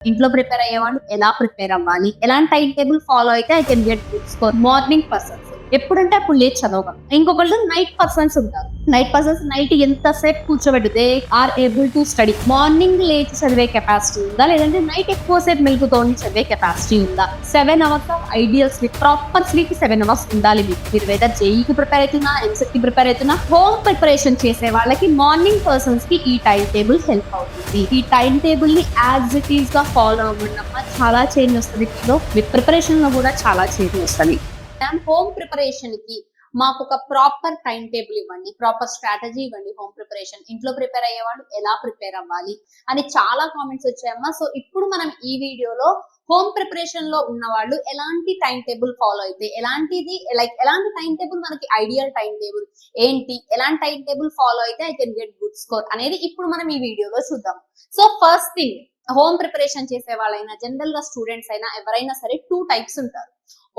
ఇంట్లో ప్రిపేర్ అయ్యేవాళ్ళు ఎలా ప్రిపేర్ అవ్వాలి, ఎలాంటి టైం టేబుల్ ఫాలో అయితే I can get good score. Morning persons ఎప్పుడంటే అప్పుడు లేచి చదవగలరు. ఇంకొకళ్ళు నైట్ పర్సన్స్ ఉంటారు. నైట్ పర్సన్స్ నైట్ ఎంతసేపు కూర్చోబెట్టు they are able to study. Morning లేచి చదివే కెపాసిటీ ఉందా, లేదంటే నైట్ ఎక్కువసేపు మెలుగుతోని చదివే కెపాసిటీ ఉందా? 7 hours of ideal sleep, proper sleep 7 hours ఉండాలి మీకు. మీరు వెదర్ జేఈకి ప్రిపేర్ అవుతున్నా, ఎంసెట్ కి ప్రిపేర్ అవుతున్నా, హోమ్ ప్రిపరేషన్ చేసే వాళ్ళకి మార్నింగ్ పర్సన్స్ కి ఈ టైం టేబుల్ హెల్ప్ అవుతుంది. ఈ టైం టేబుల్ ని యాజ్ ఇట్ ఈస్ గా ఫాలో అవ్వడం చాలా చేంజ్ వస్తుంది. మీ ప్రిపరేషన్ లో కూడా చాలా చేంజ్ వస్తుంది. హోమ్ ప్రిపరేషన్ కి మాకు ఒక ప్రాపర్ టైం టేబుల్ ఇవ్వండి, ప్రాపర్ స్ట్రాటజీ ఇవ్వండి. హోమ్ ప్రిపరేషన్ ఇంట్లో ప్రిపేర్ అయ్యేవాళ్ళు ఎలా ప్రిపేర్ అవ్వాలి అని చాలా కామెంట్స్ వచ్చాయమ్మా. సో ఇప్పుడు మనం ఈ వీడియోలో హోమ్ ప్రిపరేషన్ లో ఉన్న వాళ్ళు ఎలాంటి టైం టేబుల్ ఫాలో అయితే, ఎలాంటి టైం టేబుల్ మనకి ఐడియల్ టైం టేబుల్ ఏంటి, ఎలాంటి టైం టేబుల్ ఫాలో అయితే I can get good score అనేది ఇప్పుడు మనం ఈ వీడియోలో చూద్దాం. So first thing, home preparation చేసే వాళ్ళైనా, జనరల్ గా స్టూడెంట్స్ అయినా ఎవరైనా సరే 2 types ఉంటారు.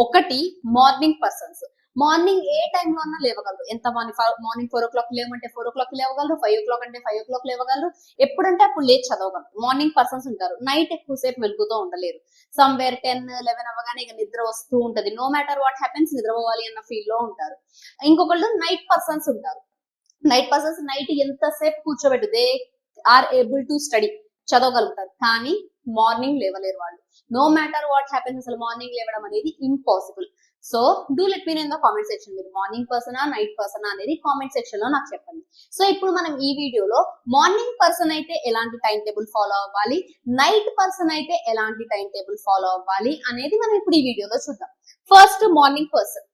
ఒకటి మార్నింగ్ పర్సన్స్. మార్నింగ్ ఏ టైంలో అన్నా లేవగలరు. ఎంత మార్నింగ్ 4 o'clock లేవమంటే 4 o'clock లేవగలరు, 5 o'clock అంటే 5 o'clock లేవగలరు, ఎప్పుడంటే అప్పుడు లేచి చదవగలరు. మార్నింగ్ పర్సన్స్ ఉంటారు. నైట్ ఎక్కువసేపు వెలుగుతూ ఉండలేరు. సమ్వేర్ 10, 11 అవ్వగానే ఇక నిద్ర వస్తూ ఉంటది. నో మ్యాటర్ వాట్ హ్యాపెన్స్ నిద్రపోవాలి అన్న ఫీల్ లో ఉంటారు. ఇంకొకళ్ళు నైట్ పర్సన్స్ ఉంటారు. నైట్ పర్సన్స్ నైట్ ఎంతసేపు కూర్చోబెట్టు they are able to study, చదవగలుగుతారు. కానీ మార్నింగ్ లేవలేరు వాళ్ళు. నో మ్యాటర్ వాట్ హ్యాపెన్స్, అసలు మార్నింగ్ లేవడం అనేది impossible. So do let me know in the comment section, మీరు మార్నింగ్ పర్సనా నైట్ పర్సనా అనేది కామెంట్ సెక్షన్ లో నాకు చెప్పండి. సో ఇప్పుడు మనం ఈ వీడియోలో మార్నింగ్ పర్సన్ అయితే ఎలాంటి టైం టేబుల్ ఫాలో అవ్వాలి, నైట్ పర్సన్ అయితే ఎలాంటి టైం టేబుల్ ఫాలో అవ్వాలి అనేది మనం ఇప్పుడు ఈ వీడియోలో చూద్దాం. First morning person.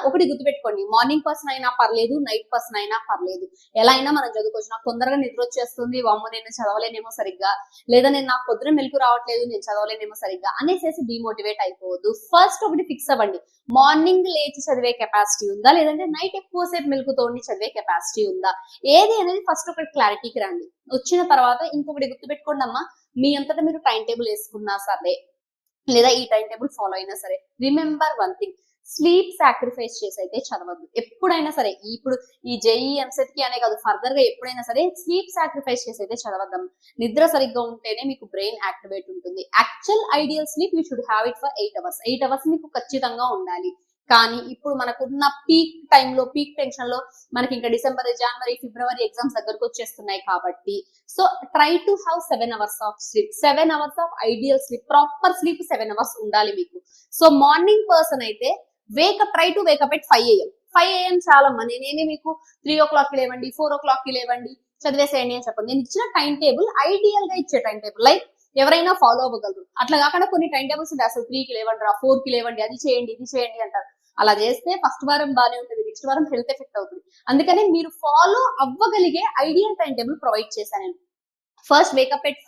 ఒకటి గుర్తుపెట్టుకోండి, మార్నింగ్ పర్సన్ అయినా పర్లేదు, నైట్ పర్సన్ అయినా పర్లేదు, ఎలా అయినా మనం చదువుకోవచ్చు. నాకు తొందరగా నిద్ర వచ్చేస్తుంది, వామ్మో నేను చదవలేనేమో సరిగ్గా, లేదా నాకు పొద్దున మెలకు రావట్లేదు, నేను చదవలేనేమో సరిగ్గా అనేసి డిమోటివేట్ అయిపోవద్దు. ఫస్ట్ ఒకటి ఫిక్స్ అవ్వండి, మార్నింగ్ లేచి చదివే కెపాసిటీ ఉందా, లేదంటే నైట్ ఎక్కువసేపు మెలుకుతోండి చదివే కెపాసిటీ ఉందా, ఏది అనేది ఫస్ట్ ఒకటి క్లారిటీకి రండి. వచ్చిన తర్వాత ఇంకొకటి గుర్తుపెట్టుకోండి అమ్మా, మీ అంతటా మీరు టైం టేబుల్ వేసుకున్నా సరే, లేదా ఈ టైం టేబుల్ ఫాలో అయినా సరే, remember one thing, sleep sacrifice చేసి అయితే చదవద్దు. ఎప్పుడైనా సరే, ఇప్పుడు ఈ జేఈ ఎంసెట్ కి అనే కాదు, ఫర్దర్ గా ఎప్పుడైనా సరే స్లీప్ సాక్రిఫైస్ చేసి అయితే చదవద్దాం. నిద్ర సరిగ్గా ఉంటేనే మీకు బ్రెయిన్ యాక్టివేట్ ఉంటుంది. Actual ideal sleep you should have it for 8 hours. 8 hours మీకు ఖచ్చితంగా ఉండాలి. కానీ ఇప్పుడు మనకున్న పీక్ టైంలో, పీక్ టెన్షన్ లో మనకి ఇంకా డిసెంబర్, జనవరి, ఫిబ్రవరి ఎగ్జామ్స్ దగ్గరకు వచ్చేస్తున్నాయి కాబట్టి, so try to have 7 hours of sleep. 7 hours of ideal sleep, proper sleep 7 hours ఉండాలి మీకు. సో మార్నింగ్ పర్సన్ అయితే try to wake up at 5 AM. 5 AM చాలా మంది, నేనేమి మీకు 3 o'clock లేవండి, 4 o'clock లేవండి, చదివేసేయండి అని చెప్పండి. నేను ఇచ్చిన టైం టేబుల్ ఐడియల్ గా ఇచ్చే టైం టేబుల్, లైక్ ఎవరైనా ఫాలో అవ్వగలరు. అట్లా కాకుండా కొన్ని టైం టేబుల్స్ ఉంటాయి, అసలు 3కి లేవండి, 4కి లేవండి, అది చేయండి ఇది చేయండి అంటారు. అలా చేస్తే ఫస్ట్ వారం బాగానే ఉంటుంది, నెక్స్ట్ వారం హెల్త్ ఎఫెక్ట్ అవుతుంది. అందుకనే మీరు ఫాలో అవ్వగలిగే ఐడియల్ టైం టేబుల్ ప్రొవైడ్ చేశాను నేను. First wake up at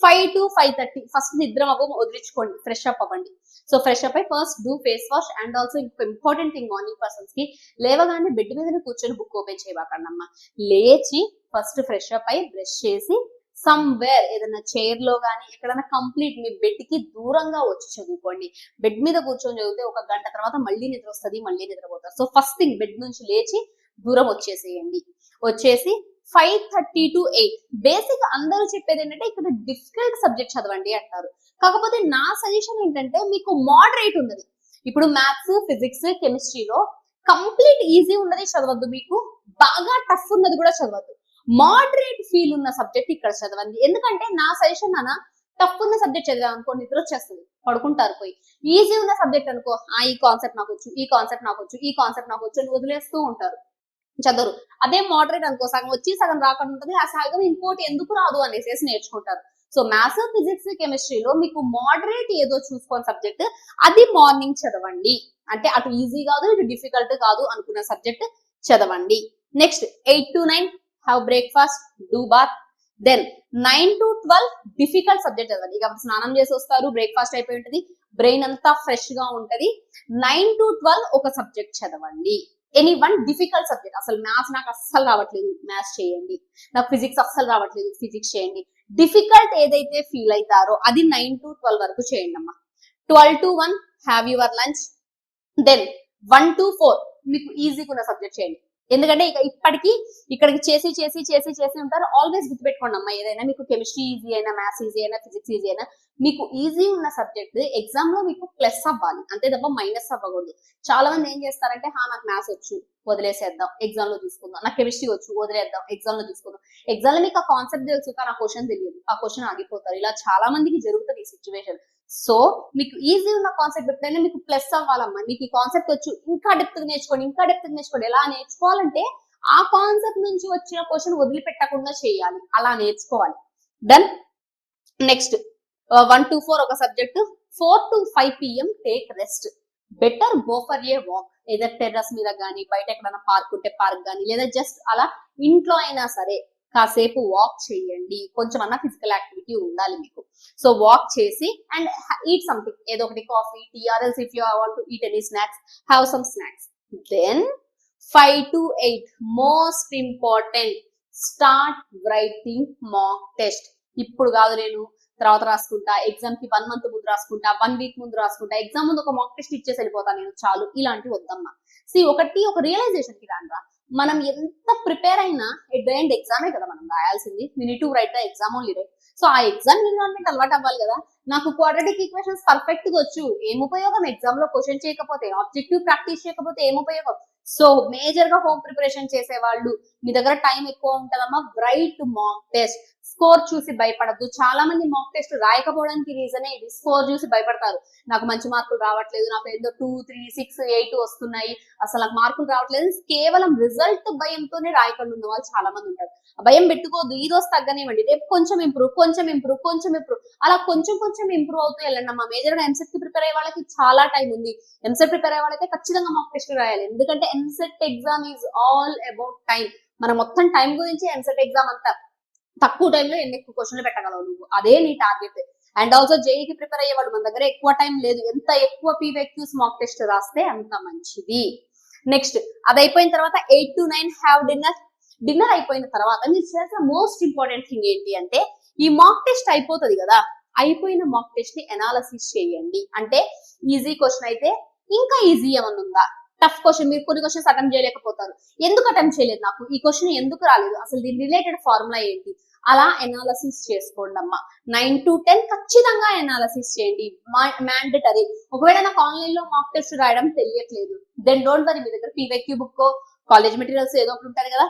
5 to 5:30. First నిద్ర వదిలించుకోండి, ఫ్రెష్ అప్ అవ్వండి. సో ఫ్రెష్ అప్ అయి first do face wash. And also ఇంకొక ఇంపార్టెంట్ థింగ్, మార్నింగ్ పర్సన్స్ కి లేవగానే బెడ్ మీదనే కూర్చొని బుక్ ఓపెన్ చేయబాకండమ్మా. లేచి ఫస్ట్ ఫ్రెష్ అప్ అయి బ్రష్ చేసి సమ్వేర్ ఏదైనా చైర్ లో గానీ ఎక్కడైనా కంప్లీట్ మీ బెడ్ కి దూరంగా వచ్చి చదువుకోండి. బెడ్ మీద కూర్చొని చదివితే 1 గంట తర్వాత మళ్ళీ నిద్ర వస్తుంది, మళ్ళీ నిద్రపోతారు. సో ఫస్ట్ థింగ్, బెడ్ నుంచి లేచి దూరం వచ్చేసేయండి. వచ్చేసి 5:30 to 8. బేసిక్ అందరూ చెప్పేది ఏంటంటే ఇక్కడ డిఫికల్ట్ సబ్జెక్ట్ చదవండి అంటారు. కాకపోతే నా సజెషన్ ఏంటంటే మీకు మోడరేట్ ఉన్నది. ఇప్పుడు మ్యాథ్స్, ఫిజిక్స్, కెమిస్ట్రీలో కంప్లీట్ ఈజీ ఉన్నది చదవద్దు, మీకు బాగా టఫ్ ఉన్నది కూడా చదవద్దు. మోడరేట్ ఫీల్ ఉన్న సబ్జెక్ట్ ఇక్కడ చదవండి. ఎందుకంటే నా సజెషన్ అన్న, టఫ్ ఉన్న సబ్జెక్ట్ చదివా అనుకో నిద్ర వచ్చేస్తుంది, పడుకుంటారు పోయి. ఈజీ ఉన్న సబ్జెక్ట్ అనుకో, ఈ కాన్సెప్ట్ నాకు వచ్చు, ఈ కాన్సెప్ట్ నాకు వచ్చు, ఈ కాన్సెప్ట్ నాకు వచ్చు అని వదిలేస్తూ ఉంటారు, చదవరు. అదే మోడరేట్ అనుకో, సగం వచ్చి సగం రాకుండా ఉంటుంది, ఆ సగం ఇంకోటి ఎందుకు రాదు అనేసి నేర్చుకుంటారు. సో మ్యాథ్స్, ఫిజిక్స్, కెమిస్ట్రీలో మీకు మోడరేట్ ఏదో చూసుకొని సబ్జెక్ట్, అది మార్నింగ్ చదవండి. అంటే అటు ఈజీ కాదు, ఇటు డిఫికల్ట్ కాదు అనుకున్న సబ్జెక్ట్ చదవండి. Next 8 to 9 have breakfast, do bath. Then 9 to 12 difficult subject చదవండి. కాబట్టి స్నానం చేసి వస్తారు, బ్రేక్ఫాస్ట్ అయిపోయి ఉంటుంది, బ్రెయిన్ అంతా ఫ్రెష్ గా ఉంటది. 9 to 12 ఒక సబ్జెక్ట్ చదవండి. Any one difficult subject. అసలు మ్యాథ్స్ నాకు అస్సలు రావట్లేదు, మ్యాథ్స్ చేయండి. నాకు ఫిజిక్స్ అస్సలు రావట్లేదు, ఫిజిక్స్ చేయండి. డిఫికల్ట్ ఏదైతే ఫీల్ అవుతారో అది 9 to 12 వరకు చేయండి అమ్మా. 12 to 1 have your lunch. Then 1 to 4 మీకు ఈజీగా ఉన్న సబ్జెక్ట్ చేయండి. ఎందుకంటే ఇక ఇప్పటికి ఇక్కడికి చేసి చేసి చేసి చేసి ఉంటారు. ఆల్వేస్ గుర్తుపెట్టుకోండి అమ్మా, ఏదైనా మీకు కెమిస్ట్రీ ఈజీ అయినా, మ్యాథ్స్ ఈజీ అయినా, ఫిజిక్స్ ఈజీ అయినా, మీకు ఈజీ ఉన్న సబ్జెక్ట్ ఎగ్జామ్ లో మీకు ప్లస్ అవ్వాలి, అంతే తప్ప మైనస్ అవ్వకూడదు. చాలా మంది ఏం చేస్తారంటే, నాకు మ్యాథ్స్ వచ్చు వదిలేసేద్దాం, ఎగ్జామ్ లో చూసుకుందాం, నాకు కెమిస్ట్రీ వచ్చు వదిలేద్దాం, ఎగ్జామ్ లో చూసుకుందాం. ఎగ్జామ్ లో మీకు ఆ కాన్సెప్ట్ తెలుసు కానీ ఆ క్వశ్చన్ తెలియదు, ఆ క్వశ్చన్ ఆగిపోతారు. ఇలా చాలా మందికి జరుగుతుంది ఈ సిచ్యువేషన్. సో మీకు ఈజీ ఉన్న కాన్సెప్ట్ ఎప్పుడైనా మీకు ప్లస్ అవ్వాలమ్మా. మీకు ఈ కాన్సెప్ట్ వచ్చు, ఇంకా డెప్త్ నేర్చుకోండి, ఇంకా డెప్త్ నేర్చుకోండి. ఎలా నేర్చుకోవాలంటే ఆ కాన్సెప్ట్ నుంచి వచ్చిన క్వశ్చన్ వదిలిపెట్టకుండా చేయాలి, అలా నేర్చుకోవాలి. డన్. నెక్స్ట్ 1 to 4 ఒక subject, 4 to 5 PM take rest. Better go for a walk, ఏదో టెర్రస్ మీద కానీ, బయట ఎక్కడైనా పార్క్ ఉంటే పార్క్ కానీ, లేదా జస్ట్ అలా ఇంట్లో అయినా సరే కాసేపు వాక్ చేయండి. కొంచెం అన్న ఫిజికల్ యాక్టివిటీ ఉండాలి మీకు. సో వాక్ చేసి అండ్ ఈట్ సంథింగ్, ఏదో ఒకటి coffee, tea, or else if you want to eat any snacks, have some snacks. Then 5 to 8 most important, start writing mock test. ఇప్పుడు కాదు, నేను తర్వాత రాసుకుంటా, ఎగ్జామ్ కి 1 month ముందు రాసుకుంటా, 1 week ముందు రాసుకుంటా, ఎగ్జామ్ ముందు ఒక మాక్ టెస్ట్ ఇచ్చేసి వెళ్ళిపోతాను నేను చాలు, ఇలాంటివి వద్దమ్మా. ఒక రియలైజేషన్ కి రానురా, మనం ఎంత ప్రిపేర్ అయినా ఎట్ ద ఎండ్ ఎగ్జామే కదా మనం రాయాల్సింది. We need to write the exam only, right? So ఆ ఎగ్జామ్ ఎన్విరాన్మెంట్ అలవాటు అవ్వాలి కదా. నాకు క్వాడ్రాటిక్ ఈక్వేషన్స్ పర్ఫెక్ట్ గా వచ్చు, ఏం ఉపయోగం? ఎగ్జామ్ లో క్వశ్చన్ చేయకపోతే, ఆబ్జెక్టివ్ ప్రాక్టీస్ చేయకపోతే ఏం ఉపయోగం? సో మేజర్ గా హోమ్ ప్రిపరేషన్ చేసే వాళ్ళు, మీ దగ్గర టైం ఎక్కువ ఉంటుందమ్మా, రైట్ మాక్ టెస్ట్. స్కోర్ చూసి భయపడద్దు. చాలా మంది మాక్ టెస్ట్ రాయకపోవడానికి రీజనే ఇది, స్కోర్ చూసి భయపడతారు. నాకు మంచి మార్కులు రావట్లేదు, నాకు ఏదో 2, 3, 6, 8 వస్తున్నాయి, అసలు నాకు మార్కులు రావట్లేదు, కేవలం రిజల్ట్ భయంతోనే రాయకుండా ఉన్న వాళ్ళు చాలా మంది ఉంటారు. భయం పెట్టుకోవద్దు, ఈ రోజు తగ్గనివ్వండి, రేపు కొంచెం ఇంప్రూవ్, కొంచెం ఇంప్రూవ్, కొంచెం ఇంప్రూవ్, అలా కొంచెం కొంచెం ఇంప్రూవ్ అవుతూ వెళ్ళండి అమ్మా. మేజర్ గా ఎంసెట్ కి ప్రిపేర్ అయ్యే వాళ్ళకి చాలా టైం ఉంది. ఎంసెట్ ప్రిపేర్ అయ్యే వాళ్ళైతే ఖచ్చితంగా మాక్ టెస్ట్ రాయాలి, ఎందుకంటే EAMCET exam is all about time. మన మొత్తం టైం గురించి ఎంసెట్ ఎగ్జామ్ అంతా. తక్కువ టైంలో ఎన్ని ఎక్కువ క్వశ్చన్లు పెట్టగలవు నువ్వు, అదే నీ టార్గెట్. అండ్ ఆల్సో జేఈకి ప్రిపేర్ అయ్యే వాళ్ళు, మన దగ్గర ఎక్కువ టైం లేదు, ఎంత ఎక్కువ పీవైక్యూస్ మాక్ టెస్ట్ రాస్తే అంత మంచిది. నెక్స్ట్ అది అయిపోయిన తర్వాత 8 to 9 హ్యావ్ డిన్నర్. డిన్నర్ అయిపోయిన తర్వాత మీరు చేసిన మోస్ట్ ఇంపార్టెంట్ థింగ్ ఏంటి అంటే, ఈ మాక్ టెస్ట్ అయిపోతుంది కదా, అయిపోయిన మాక్ టెస్ట్ ని అనాలిసిస్ చేయండి. అంటే ఈజీ క్వశ్చన్ అయితే ఇంకా ఈజీ ఏమన్నా ఉందా, టఫ్ క్వశ్చన్, మీరు కొన్ని క్వశ్చన్స్ అటెంప్ట్ చేయలేకపోతారు, ఎందుకు అటెంప్ట్ చేయలేదు, నాకు ఈ క్వశ్చన్ ఎందుకు రాలేదు, అసలు దీని రిలేటెడ్ ఫార్ములా ఏంటి, అలా ఎనాలసిస్ చేసుకోండి అమ్మా. 9 to 10 ఖచ్చితంగా ఎనాలసిస్ చేయండి, మ్యాండేటరీ. ఒకవేళ నాకు ఆన్లైన్ లో మాక్ టెస్ట్ రాయడం తెలియట్లేదు, దెన్ డోంట్ వరీ, మీ దగ్గర పీవైక్యూ బుక్, కాలేజ్ మెటీరియల్స్ ఏదో ఒకటి ఉంటారు కదా,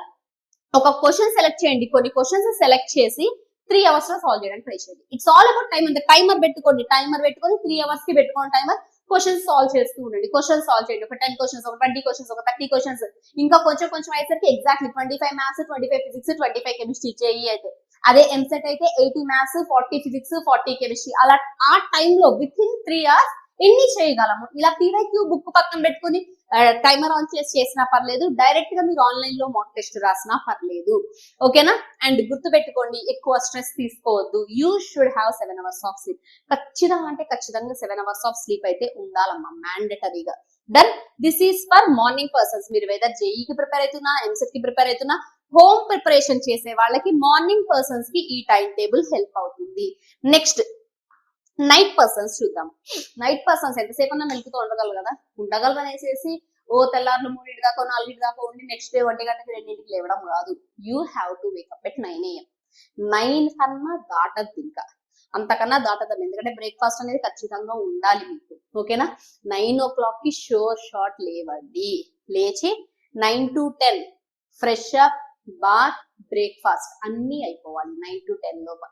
ఒక క్వశ్చన్ సెలెక్ట్ చేయండి, కొన్ని క్వశ్చన్స్ సెలెక్ట్ చేసి 3 hours లో సాల్వ్ చేయడానికి ట్రై చేయండి. It's all about time. అంతే, టైమర్ పెట్టుకోండి, 3 hours కి పెట్టుకోండి టైమర్. క్వశ్చన్స్ సాల్వ్ చేస్తూ ఉండండి, క్వశ్చన్స్ సాల్వ్ చేయండి, ఒక 10 questions, ఒక 20 questions, ఒక 30 questions, ఇంకా కొంచెం కొంచెం అయ్యేసరికి exactly 25 maths, 25 physics, 25 chemistry JEE అయితే. అదే ఎంసెట్ అయితే 80 మ్యాథ్స్, 40 ఫిజిక్స్, 40 కెమిస్ట్రీ. అలా ఆ టైంలో విత్ ఇన్ 3 hours ఎన్ని చేయగలము. ఇలా పీవైక్యూ బుక్ పక్కన పెట్టుకుని టైమర్ ఆన్ చేసి చేసినా పర్లేదు, డైరెక్ట్ గా మీరు ఆన్లైన్ లో మాక్ టెస్ట్ రాసినా పర్లేదు, ఓకేనా? అండ్ గుర్తు పెట్టుకోండి, ఎక్కువ స్ట్రెస్ తీసుకోవద్దు. You should have 7 hours of sleep. ఖచ్చితంగా అంటే ఖచ్చితంగా 7 hours ఆఫ్ స్లీప్ అయితే ఉండాలమ్మా, మ్యాండేటరీగా. Done. This is for morning persons. మీరు వెదర్ జేఈకి ప్రిపేర్ అవుతున్నా, ఎంసెట్ కి ప్రిపేర్ అవుతున్నా, హోమ్ ప్రిపరేషన్ చేసే వాళ్ళకి, మార్నింగ్ పర్సన్స్ కి ఈ టైం టేబుల్ హెల్ప్ అవుతుంది. నెక్స్ట్ నైట్ పర్సన్స్ చూద్దాం. నైట్ పర్సన్స్ ఎంతసేపు అన్నా మెలుకుతూ ఉండగలరు కదా, ఉండగలరు అనేసి ఓ తెల్లారులు 3 దాకా 4 దాకా ఉండి నెక్స్ట్ డే 1 గంటకి 2 లేవడం కాదు. You have to wake up at 9 AM. 9 కన్నా దాటద్దు, ఇంకా అంతకన్నా దాటద్దాం, ఎందుకంటే బ్రేక్ఫాస్ట్ అనేది ఖచ్చితంగా ఉండాలి మీకు, ఓకేనా? 9 o'clock కి షార్ట్ లేవండి. లేచి 9 to 10 fresh up, bath, breakfast అన్ని అయిపోవాలి 9 to 10 లోప.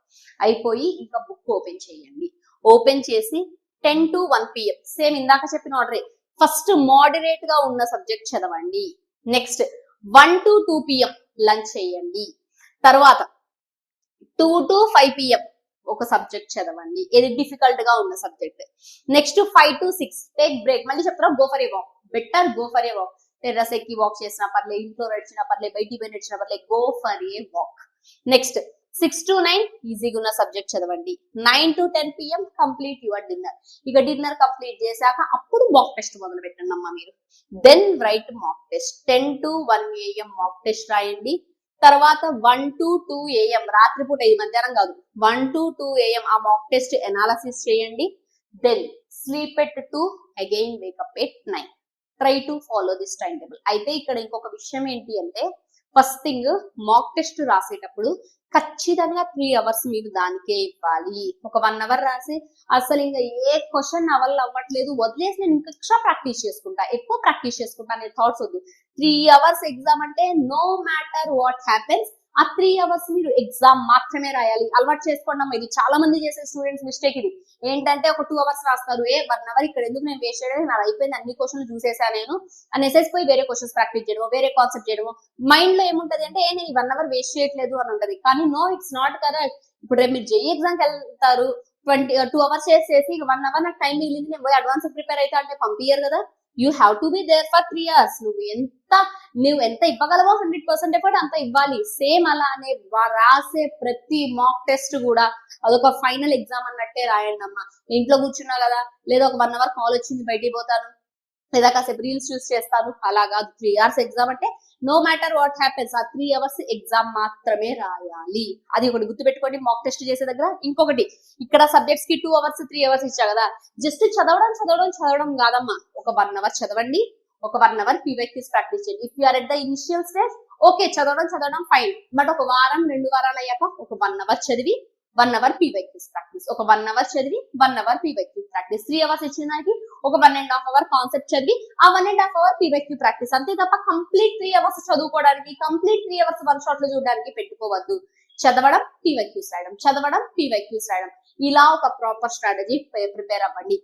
అయిపోయి ఇంకా బుక్ ఓపెన్ చేయండి. ఓపెన్ చేసి 10 to 1 PM సేమ్ ఇందాక చెప్పిన ఆర్డరే. ఫస్ట్ మోడరేట్ గా ఉన్న సబ్జెక్ట్ చదవండి. నెక్స్ట్ 1 to 2 PM లంచ్ చేయండి. తర్వాత 2 to 5 PM ఒక సబ్జెక్ట్ చదవండి, ఏది డిఫికల్ట్ గా ఉన్న subject. Next 5 to 6 take break. మళ్ళీ చెప్తారా, go for a walk. Better go for a walk. Terrace ఎక్కి వాక్ చేసినా పర్లే, ఇంట్లో నడిచినా పర్లే, బయటికి పోయి నడిచినా పర్లే, go for a walk. Next 6 to 9 ఈజీగా ఉన్న సబ్జెక్ట్ చదవండి. 9 to 10 PM complete your dinner. ఇక డిన్నర్ కంప్లీట్ చేశాక అప్పుడు మాక్ టెస్ట్ మొదలు పెట్టండి అమ్మా మీరు. Then write mock test. 10 to 1 AM mock test రాయండి. తర్వాత 1 to 2 AM రాత్రిపూట, ఇది మధ్యాహ్నం కాదు, 1 to 2 AM ఆ మాక్ టెస్ట్ ఎనాలసిస్ చేయండి. Then sleep at 2, again wake up at 9. Try to follow this time table. అయితే ఇక్కడ ఇంకొక విషయం ఏంటి అంటే, ఫస్ట్ థింగ్ మాక్ టెస్ట్ రాసేటప్పుడు ఖచ్చితంగా 3 అవర్స్ మీరు దానికే ఇవ్వాలి. ఒక 1 అవర్ రాసి అసలు ఇంకా ఏ క్వశ్చన్ నా వల్ల అవ్వట్లేదు వదిలేసి నేను ఇంకా ఎక్స్ట్రా ప్రాక్టీస్ చేసుకుంటా, ఎక్కువ ప్రాక్టీస్ చేసుకుంటా అనే థాట్స్ వద్దు. 3 అవర్స్ ఎగ్జామ్ అంటే నో మ్యాటర్ వాట్ హ్యాపెన్స్, ఆ 3 అవర్స్ మీరు ఎగ్జామ్ మాత్రమే రాయాలి. అలవాటు చేసుకోండి అమ్మా. ఇది చాలా మంది చేసే స్టూడెంట్స్ మిస్టేక్ ఇది. ఏంటంటే ఒక 2 అవర్స్ రాస్తారు, 1 అవర్ ఇక్కడ ఎందుకు నేను వేస్ట్ చేయడం, నాది అయిపోయింది, అన్ని క్వశ్చన్లు చూసేసా నేను అనేసి పోయి వేరే క్వశ్చన్స్ ప్రాక్టీస్ చేయడము, వేరే కాన్సెప్ట్ చేయడము. మైండ్ లో ఏముంటది అంటే నేను ఈ 1 అవర్ వేస్ట్ చేయట్లేదు అని ఉంటది. కానీ నో, ఇట్స్ నాట్ కదా. ఇప్పుడు రేపు మీరు జేఈ ఎగ్జామ్కి వెళ్తారు, 2 అవర్స్ చేసేసి 1 అవర్ నాకు టైం మిగిలింది, నేను పోయి అడ్వాన్స్ ప్రిపేర్ అవుతా అంటే పంపించరు కదా. You have to be there for 3 hours. నువ్వు ఎంత ఇవ్వగలవో 100% ఎఫర్ట్ అంత ఇవ్వాలి. సేమ్ అలానే రాసే ప్రతి మాక్ టెస్ట్ కూడా అదొక ఫైనల్ ఎగ్జామ్ అన్నట్టే రాయండి అమ్మా. ఇంట్లో కూర్చున్నా కదా, లేదా ఒక 1 అవర్ కాల్ వచ్చింది బయటికి పోతాను, లేదా కాసేపు రీల్స్ చూస్ చేస్తాను, అలా కాదు. 3 అవర్స్ ఎగ్జామ్ అంటే నో మ్యాటర్ వాట్ హ్యాపెన్స్, ఆ 3 అవర్స్ ఎగ్జామ్ మాత్రమే రాయాలి. అది ఒకటి గుర్తుపెట్టుకోండి మాక్ టెస్ట్ చేసే దగ్గర. ఇంకొకటి, ఇక్కడ సబ్జెక్ట్స్ కి 2 అవర్స్ 3 అవర్స్ ఇచ్చా కదా, జస్ట్ చదవడం కాదమ్మా. ఒక 1 అవర్ చదవండి, ఒక 1 అవర్ పీవైక్యూస్ ప్రాక్టీస్ చేయండి. If you are at the initial stage, okay చదవడం ఫైన్. బట్ ఒక వారం 2 వారాలు అయ్యాక ఒక 1 అవర్ చదివి 1 అవర్ పీవైక్యూస్ ప్రాక్టీస్, ఒక 1 అవర్ చదివి 1 అవర్ పీవైక్యూస్ ప్రాక్టీస్. 3 అవర్స్ ఇచ్చిన దానికి ఒక 1.5 అవర్ కాన్సెప్ట్ చదివి ఆ 1.5 అవర్ పీవైక్యూ ప్రాక్టీస్. అంతే తప్ప కంప్లీట్ 3 అవర్స్ చదువుకోవడానికి, కంప్లీట్ 3 అవర్స్ 1 షాట్ లో చూడడానికి పెట్టుకోవద్దు. చదవడం, పీవైక్యూస్ రాయడం, చదవడం, పీవైక్యూస్ రాయడం, ఇలా ఒక ప్రాపర్ స్ట్రాటజీ ప్రిపేర్ అవ్వండి.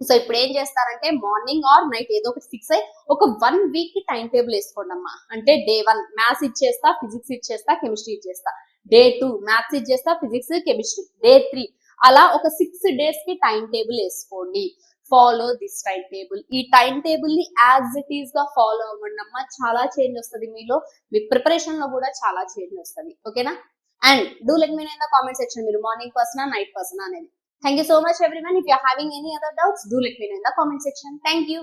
సో ఇప్పుడు ఏం చేస్తారంటే మార్నింగ్ ఆర్ నైట్ ఏదో ఒకటి ఫిక్స్ అయ్యి ఒక 1 వీక్ కి టైం టేబుల్ వేసుకోండి అమ్మా. అంటే డే 1 మ్యాథ్స్ ఇచ్చేస్తా, ఫిజిక్స్ ఇచ్చేస్తా, కెమిస్ట్రీ ఇచ్చేస్తా. డే 2 మ్యాథ్స్ ఇచ్చేస్తా, ఫిజిక్స్, కెమిస్ట్రీ. డే 3 అలా ఒక 6 డేస్ కి టైం టేబుల్ వేసుకోండి. Follow this time table. ఈ టైం టేబుల్ ని యాజ్ ఇట్ ఈస్ గా ఫాలో అవ్వండి అమ్మా. చాలా చేంజ్ వస్తుంది మీలో, మీ ప్రిపరేషన్ లో కూడా చాలా చేంజ్ వస్తుంది. ఓకేనా? And do let me know in the comment section, మీరు మార్నింగ్ పర్సనా నైట్ పర్సనా అనేది. Thank you so much everyone. If you are having any other doubts, do let me know in the comment section. Thank you.